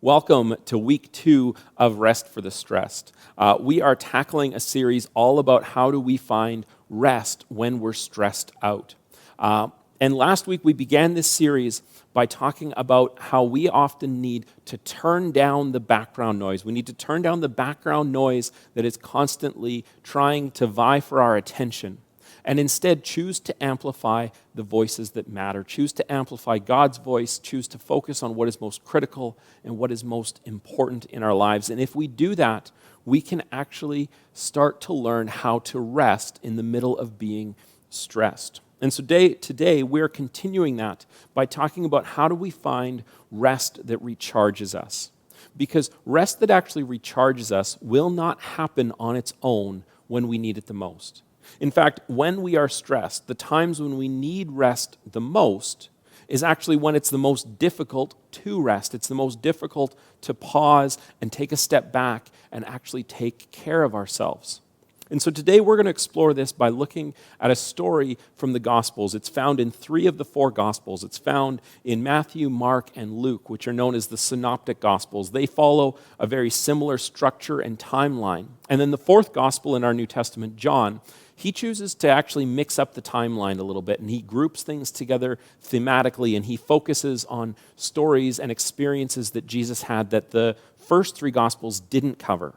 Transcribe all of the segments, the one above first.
Welcome to week 2 of Rest for the Stressed. We are tackling a series all about how do we find rest when we're stressed out. And last week we began this series by talking about how we often need to turn down the background noise. We need to turn down the background noise that is constantly trying to vie for our attention, and instead choose to amplify the voices that matter. Choose to amplify God's voice. Choose to focus on what is most critical and what is most important in our lives. And if we do that, we can actually start to learn how to rest in the middle of being stressed. And so today we're continuing that by talking about how do we find rest that recharges us. Because rest that actually recharges us will not happen on its own when we need it the most. In fact, when we are stressed, the times when we need rest the most is actually when it's the most difficult to rest. It's the most difficult to pause and take a step back and actually take care of ourselves. And so today we're going to explore this by looking at a story from the Gospels. It's found in 3 of the 4 Gospels. It's found in Matthew, Mark, and Luke, which are known as the Synoptic Gospels. They follow a very similar structure and timeline. And then the 4th Gospel in our New Testament, John, he chooses to actually mix up the timeline a little bit, and he groups things together thematically, and he focuses on stories and experiences that Jesus had that the first 3 Gospels didn't cover.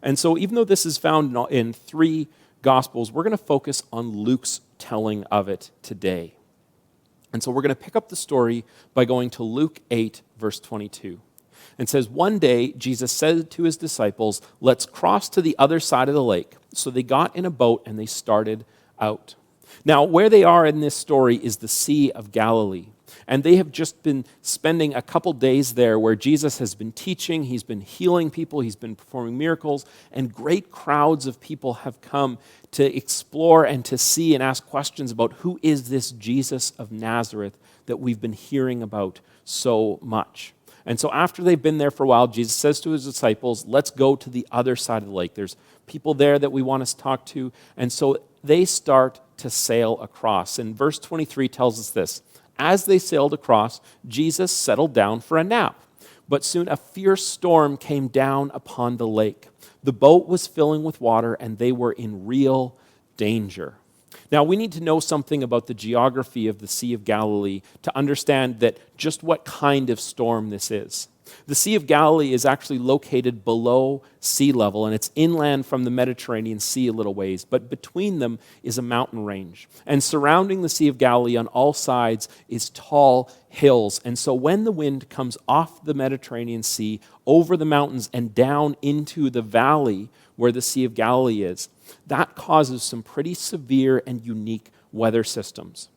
And so even though this is found in 3 Gospels, we're going to focus on Luke's telling of it today. And so we're going to pick up the story by going to Luke 8, verse 22. It says, "One day Jesus said to his disciples, 'Let's cross to the other side of the lake.' So they got in a boat and they started out." Now, where they are in this story is the Sea of Galilee. And they have just been spending a couple days there where Jesus has been teaching, he's been healing people, he's been performing miracles, and great crowds of people have come to explore and to see and ask questions about who is this Jesus of Nazareth that we've been hearing about so much. And so after they've been there for a while, Jesus says to his disciples, "Let's go to the other side of the lake. There's people there that we want to talk to." And so they start to sail across. And verse 23 tells us this: "As they sailed across, Jesus settled down for a nap. But soon a fierce storm came down upon the lake. The boat was filling with water, and they were in real danger." Now, we need to know something about the geography of the Sea of Galilee to understand that just what kind of storm this is. The Sea of Galilee is actually located below sea level, and it's inland from the Mediterranean Sea a little ways, but between them is a mountain range. And surrounding the Sea of Galilee on all sides is tall hills. And so when the wind comes off the Mediterranean Sea, over the mountains and down into the valley where the Sea of Galilee is, that causes some pretty severe and unique weather systems.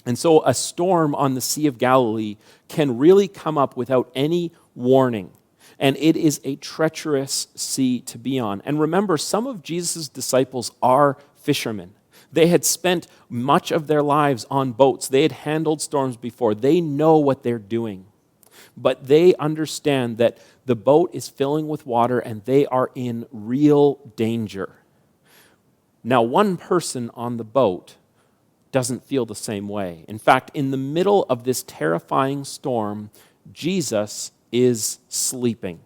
And so a storm on the Sea of Galilee can really come up without any warning. And it is a treacherous sea to be on. And remember, some of Jesus' disciples are fishermen. They had spent much of their lives on boats. They had handled storms before. They know what they're doing. But they understand that the boat is filling with water and they are in real danger. Now, one person on the boat doesn't feel the same way. In fact, in the middle of this terrifying storm, Jesus is sleeping.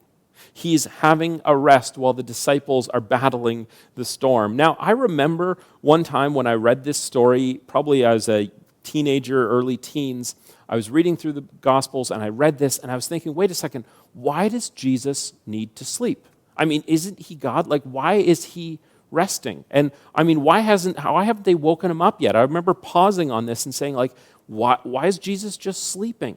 He's having a rest while the disciples are battling the storm. Now, I remember one time when I read this story, probably as a teenager, early teens, I was reading through the Gospels and I read this and I was thinking, wait a second, why does Jesus need to sleep? I mean, isn't he God? Like, why is he resting? And I mean, why haven't they woken him up yet? I remember pausing on this and saying, like, why is Jesus just sleeping?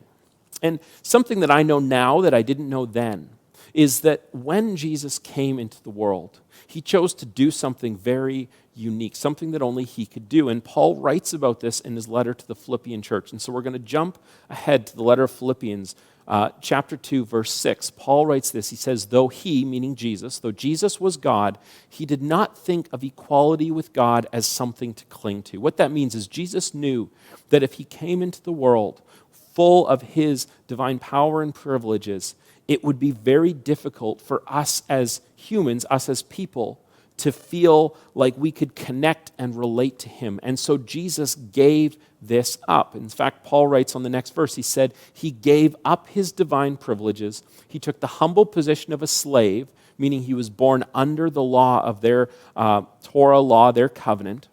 And something that I know now that I didn't know then is that when Jesus came into the world, he chose to do something very unique, something that only he could do. And Paul writes about this in his letter to the Philippian church. And so we're going to jump ahead to the letter of Philippians, chapter 2, verse 6. Paul writes this. He says, though Jesus was God, he did not think of equality with God as something to cling to. What that means is Jesus knew that if he came into the world full of his divine power and privileges, it would be very difficult for us as humans, us as people, to feel like we could connect and relate to him. And so Jesus gave this up. In fact, Paul writes on the next verse, he said, he gave up his divine privileges. He took the humble position of a slave, meaning he was born under the law of their Torah law, their covenant,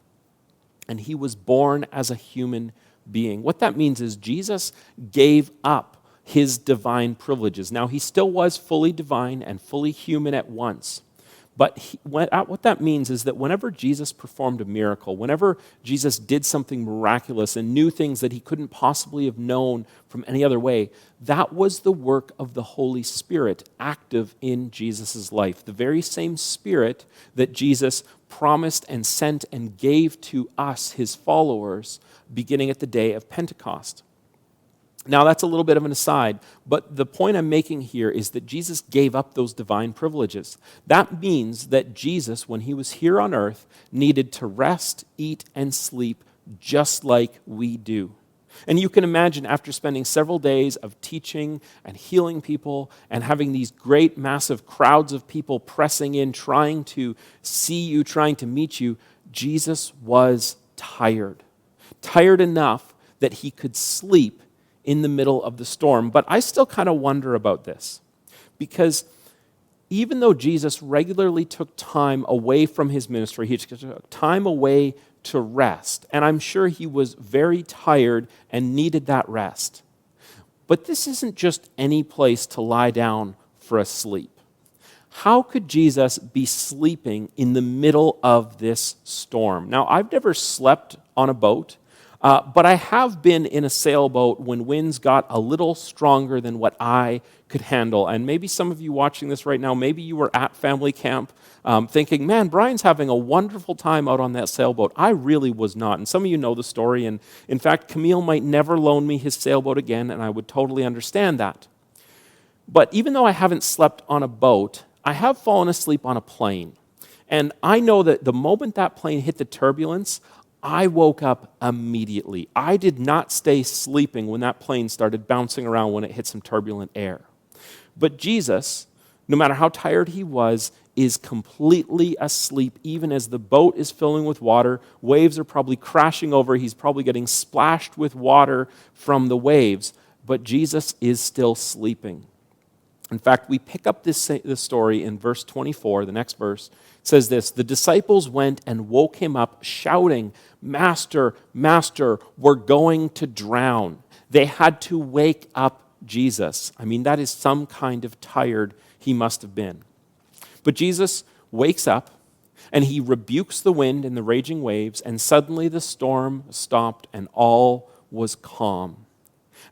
and he was born as a human being. What that means is Jesus gave up his divine privileges. Now, he still was fully divine and fully human at once. But what that means is that whenever Jesus performed a miracle, whenever Jesus did something miraculous and knew things that he couldn't possibly have known from any other way, that was the work of the Holy Spirit active in Jesus' life. The very same Spirit that Jesus promised and sent and gave to us, his followers, beginning at the day of Pentecost. Now, that's a little bit of an aside, but the point I'm making here is that Jesus gave up those divine privileges. That means that Jesus, when he was here on earth, needed to rest, eat, and sleep just like we do. And you can imagine after spending several days of teaching and healing people and having these great, massive crowds of people pressing in, trying to see you, trying to meet you, Jesus was tired. Tired enough that he could sleep in the middle of the storm. But I still kind of wonder about this, because even though Jesus regularly took time away from his ministry, he took time away to rest, and I'm sure he was very tired and needed that rest. But this isn't just any place to lie down for a sleep. How could Jesus be sleeping in the middle of this storm? Now, I've never slept on a boat, but I have been in a sailboat when winds got a little stronger than what I could handle. And maybe some of you watching this right now, maybe you were at family camp thinking, man, Brian's having a wonderful time out on that sailboat. I really was not. And some of you know the story. And in fact, Camille might never loan me his sailboat again, and I would totally understand that. But even though I haven't slept on a boat, I have fallen asleep on a plane. And I know that the moment that plane hit the turbulence, I woke up immediately. I did not stay sleeping when that plane started bouncing around when it hit some turbulent air. But Jesus, no matter how tired he was, is completely asleep even as the boat is filling with water. Waves are probably crashing over. He's probably getting splashed with water from the waves. But Jesus is still sleeping. In fact, we pick up this story in verse 24, the next verse. It says this, the disciples went and woke him up shouting, Master, Master, we're going to drown. They had to wake up Jesus. I mean, that is some kind of tired he must have been. But Jesus wakes up and he rebukes the wind and the raging waves, and suddenly the storm stopped and all was calm.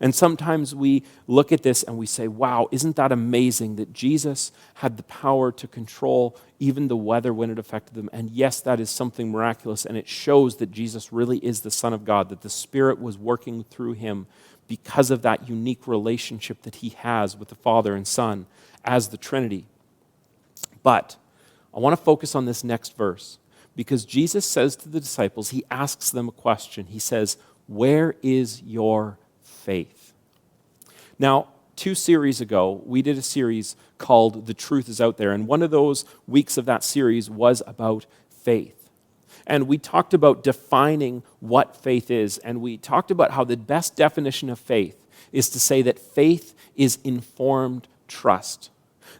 And sometimes we look at this and we say, wow, isn't that amazing that Jesus had the power to control even the weather when it affected them? And yes, that is something miraculous, and it shows that Jesus really is the Son of God, that the Spirit was working through him because of that unique relationship that he has with the Father and Son as the Trinity. But I want to focus on this next verse, because Jesus says to the disciples, he asks them a question. He says, where is your faith? Now, 2 series ago, we did a series called The Truth is Out There, and one of those weeks of that series was about faith. And we talked about defining what faith is, and we talked about how the best definition of faith is to say that faith is informed trust.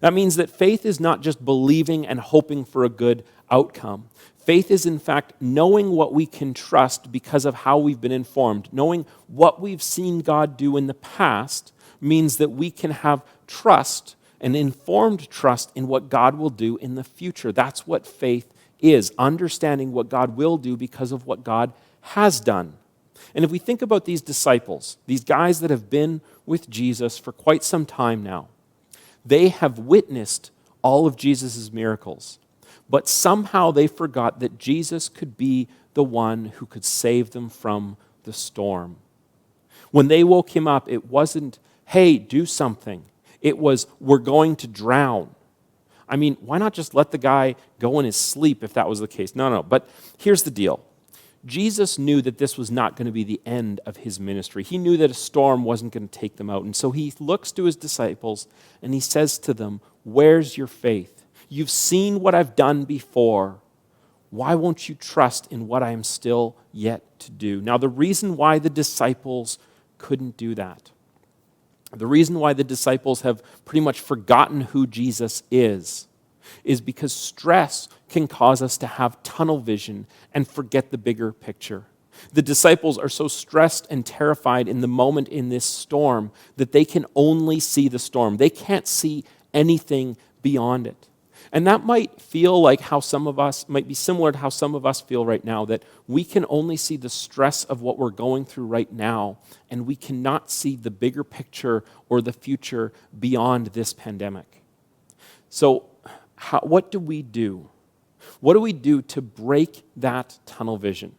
That means that faith is not just believing and hoping for a good outcome. Faith is, in fact, knowing what we can trust because of how we've been informed. Knowing what we've seen God do in the past means that we can have trust, an informed trust in what God will do in the future. That's what faith is, understanding what God will do because of what God has done. And if we think about these disciples, these guys that have been with Jesus for quite some time now, they have witnessed all of Jesus' miracles. But somehow they forgot that Jesus could be the one who could save them from the storm. When they woke him up, it wasn't, hey, do something. It was, we're going to drown. I mean, why not just let the guy go in his sleep if that was the case? No. But here's the deal. Jesus knew that this was not going to be the end of his ministry. He knew that a storm wasn't going to take them out. And so he looks to his disciples and he says to them, where's your faith? You've seen what I've done before. Why won't you trust in what I am still yet to do? Now, the reason why the disciples couldn't do that, the reason why the disciples have pretty much forgotten who Jesus is because stress can cause us to have tunnel vision and forget the bigger picture. The disciples are so stressed and terrified in the moment in this storm that they can only see the storm. They can't see anything beyond it. And that might feel like how some of us, might be similar to how some of us feel right now, that we can only see the stress of what we're going through right now, and we cannot see the bigger picture or the future beyond this pandemic. So what do we do? What do we do to break that tunnel vision?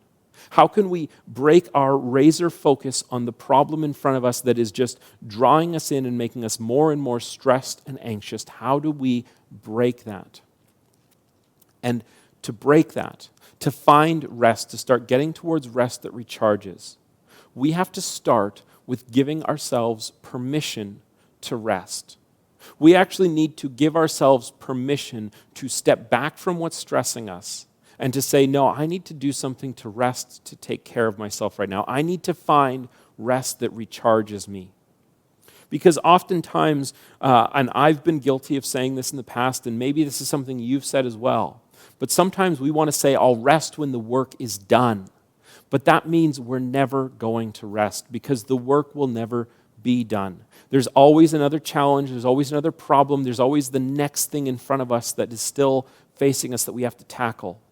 How can we break our razor focus on the problem in front of us that is just drawing us in and making us more and more stressed and anxious? How do we break that? And to break that, to find rest, to start getting towards rest that recharges, we have to start with giving ourselves permission to rest. We actually need to give ourselves permission to step back from what's stressing us and to say, no, I need to do something to rest, to take care of myself right now. I need to find rest that recharges me. Because oftentimes, and I've been guilty of saying this in the past, and maybe this is something you've said as well, but sometimes we want to say, I'll rest when the work is done. But that means we're never going to rest because the work will never be done. There's always another challenge, there's always another problem, there's always the next thing in front of us that is still facing us that we have to tackle.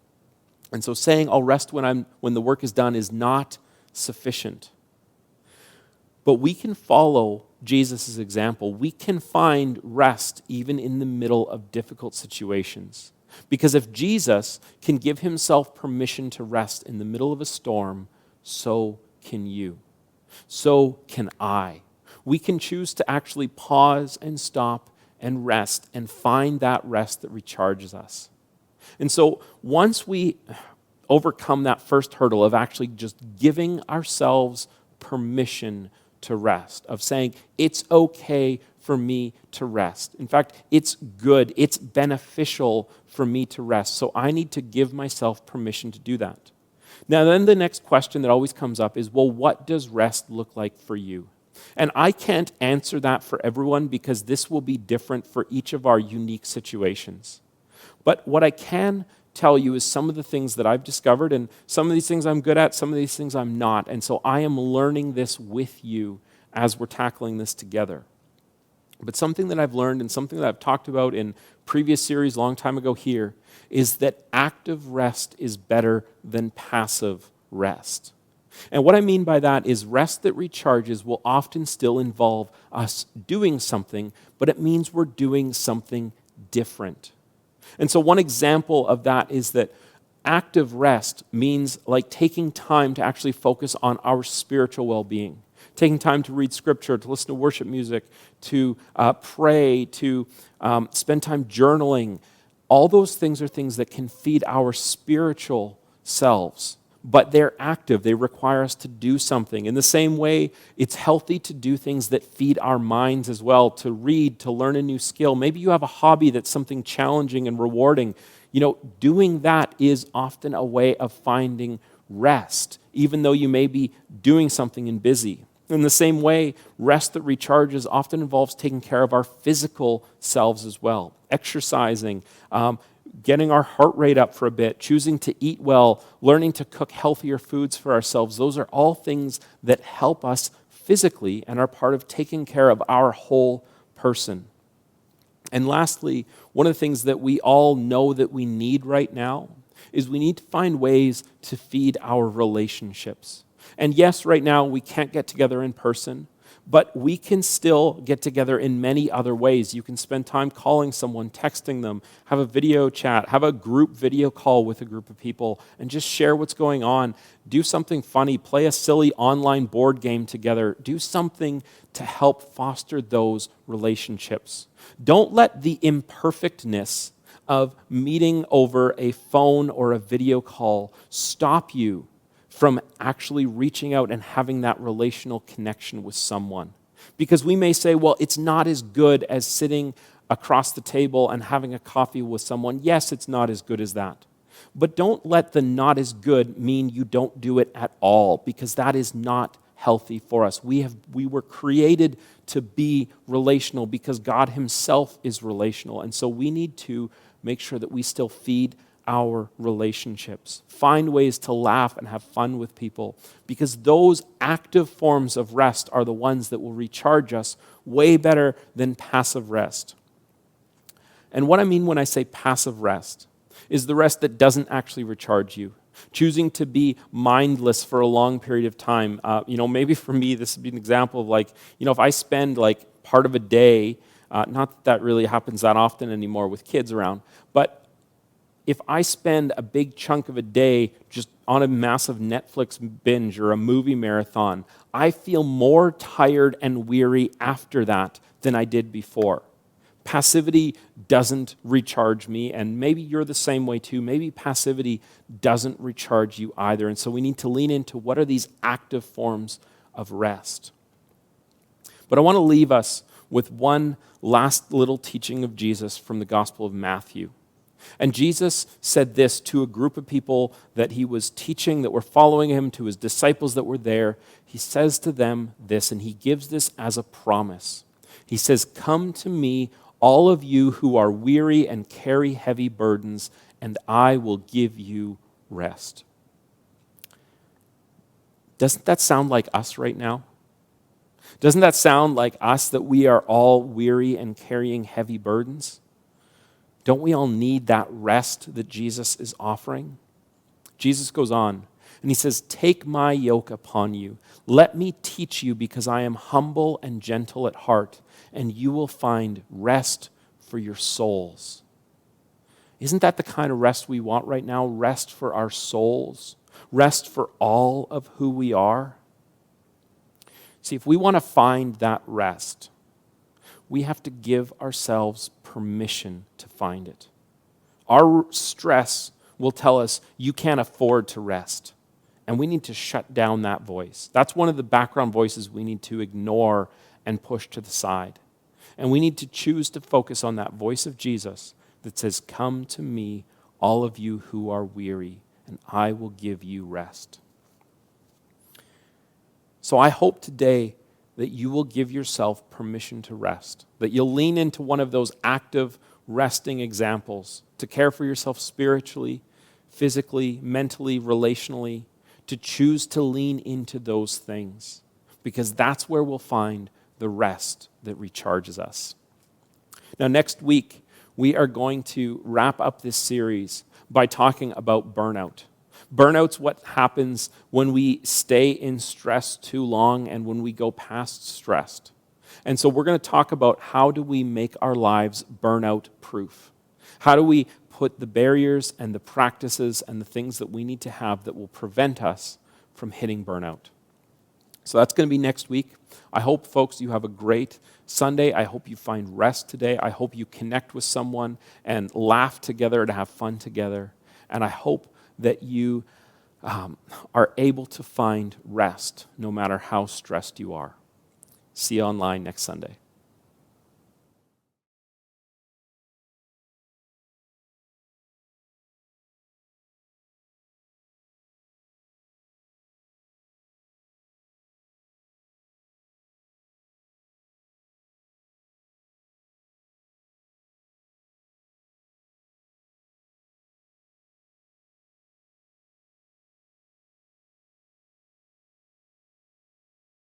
And so saying I'll rest when the work is done is not sufficient. But we can follow Jesus' example. We can find rest even in the middle of difficult situations. Because if Jesus can give himself permission to rest in the middle of a storm, so can you. So can I. We can choose to actually pause and stop and rest and find that rest that recharges us. And so once we overcome that first hurdle of actually just giving ourselves permission to rest, of saying, it's okay for me to rest. In fact, it's good, it's beneficial for me to rest. So I need to give myself permission to do that. Now then the next question that always comes up is, well, what does rest look like for you? And I can't answer that for everyone because this will be different for each of our unique situations. But what I can tell you is some of the things that I've discovered, and some of these things I'm good at, some of these things I'm not. And so I am learning this with you as we're tackling this together. But something that I've learned and something that I've talked about in previous series a long time ago here is that active rest is better than passive rest. And what I mean by that is rest that recharges will often still involve us doing something, but it means we're doing something different. And so one example of that is that active rest means like taking time to actually focus on our spiritual well-being, taking time to read scripture, to listen to worship music, to pray, to spend time journaling. All those things are things that can feed our spiritual selves, but they're active. They require us to do something. In the same way, it's healthy to do things that feed our minds as well, to read, to learn a new skill. Maybe you have a hobby that's something challenging and rewarding. Doing that is often a way of finding rest, even though you may be doing something and busy. In the same way, rest that recharges often involves taking care of our physical selves as well, exercising, getting our heart rate up for a bit, choosing to eat well, learning to cook healthier foods for ourselves. Those are all things that help us physically and are part of taking care of our whole person. And lastly, one of the things that we all know that we need right now is we need to find ways to feed our relationships. And yes, right now we can't get together in person, but we can still get together in many other ways. You can spend time calling someone, texting them, have a video chat, have a group video call with a group of people, and just share what's going on. Do something funny, play a silly online board game together. Do something to help foster those relationships. Don't let the imperfectness of meeting over a phone or a video call stop you from actually reaching out and having that relational connection with someone. Because we may say, well, it's not as good as sitting across the table and having a coffee with someone. Yes, it's not as good as that. But don't let the not as good mean you don't do it at all, because that is not healthy for us. We were created to be relational because God himself is relational. And so we need to make sure that we still feed our relationships. Find ways to laugh and have fun with people, because those active forms of rest are the ones that will recharge us way better than passive rest. And what I mean when I say passive rest is the rest that doesn't actually recharge you. Choosing to be mindless for a long period of time. Maybe for me, this would be an example of if I spend part of a day, not that really happens that often anymore with kids around, but if I spend a big chunk of a day just on a massive Netflix binge or a movie marathon, I feel more tired and weary after that than I did before. Passivity doesn't recharge me, and maybe you're the same way too. Maybe passivity doesn't recharge you either, and so we need to lean into what are these active forms of rest. But I want to leave us with one last little teaching of Jesus from the Gospel of Matthew. And Jesus said this to a group of people that he was teaching, that were following him, to his disciples that were there. He says to them this, and he gives this as a promise. He says, "Come to me, all of you who are weary and carry heavy burdens, and I will give you rest." Doesn't that sound like us right now? Doesn't that sound like us, that we are all weary and carrying heavy burdens? Don't we all need that rest that Jesus is offering? Jesus goes on, and he says, "Take my yoke upon you. Let me teach you, because I am humble and gentle at heart, and you will find rest for your souls." Isn't that the kind of rest we want right now? Rest for our souls. Rest for all of who we are. See, if we want to find that rest, we have to give ourselves permission to find it. Our stress will tell us you can't afford to rest, and we need to shut down that voice. That's one of the background voices we need to ignore and push to the side. And we need to choose to focus on that voice of Jesus that says, "Come to me, all of you who are weary, and I will give you rest." So I hope today that you will give yourself permission to rest, that you'll lean into one of those active resting examples to care for yourself spiritually, physically, mentally, relationally, to choose to lean into those things, because that's where we'll find the rest that recharges us. Now, next week, we are going to wrap up this series by talking about burnout. Burnout's what happens when we stay in stress too long and when we go past stressed. And so we're going to talk about how do we make our lives burnout proof? How do we put the barriers and the practices and the things that we need to have that will prevent us from hitting burnout? So that's going to be next week. I hope, folks, you have a great Sunday. I hope you find rest today. I hope you connect with someone and laugh together and have fun together. And I hope that you are able to find rest no matter how stressed you are. See you online next Sunday.